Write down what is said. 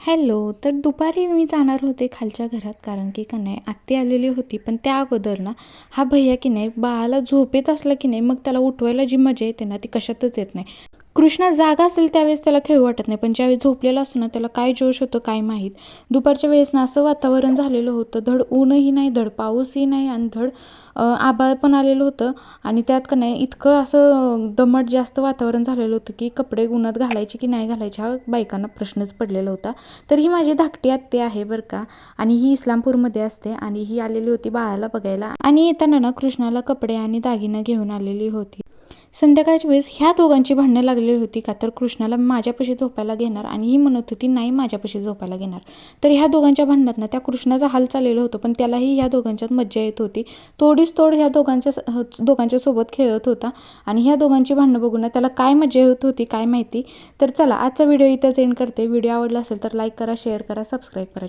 Hello. तर दुपारी मी जाणार होते खालच्या घरात कारण की का नाही आत्ती आलेली होती. पण त्या अगोदर ना हा भैय्या की नाही बाळाला झोपेत असला की नाही मग त्याला उठवायला जी मजा येते ना ती कशातच येत नाही. कृष्णा जागा असेल त्यावेळेस त्याला खेळू वाटत नाही, पण ज्यावेळेस झोपलेला असतो ना त्याला काय जोश होतो काय माहीत. दुपारच्या वेळेस ना असं वातावरण झालेलं होतं, धड ऊनही नाही, धड पाऊसही नाही आणि धड आभाळ पण आलेलं होतं. आणि त्यात का नाही इतकं असं दमट जास्त वातावरण झालेलं होतं की कपडे उन्हात घालायचे की नाही घालायचे हा बायकांना प्रश्नच पडलेला होता. तर ही माझी धाकटी आत्या आहे बरं का, आणि ही इस्लामपूरमध्ये असते आणि ही आलेली होती बाळाला बघायला. आणि येताना ना कृष्णाला कपडे आणि दागिनं घेऊन आलेली होती. संध्याकाळच्या वेळेस ह्या दोघांची भांडणं लागलेली होती का तर कृष्णाला माझ्यापाशी झोपायला घेणार आणि ही म्हणत होती नाही माझ्यापाशी झोपायला घेणार. तर ह्या दोघांच्या भांडणात ना त्या कृष्णाचा हाल चाललेलं होतं, पण त्यालाही ह्या दोघांच्यात मज्जा येत होती. तोडीस तोड ह्या दोघांच्या सोबत खेळत होता. आणि ह्या दोघांची भांडणं बघून ना त्याला काय मज्जा येत होती काय माहिती. तर चला आजचा व्हिडिओ इथंच एंड करते. व्हिडिओ आवडला असेल तर लाईक करा, शेअर करा, सबस्क्राईब करा.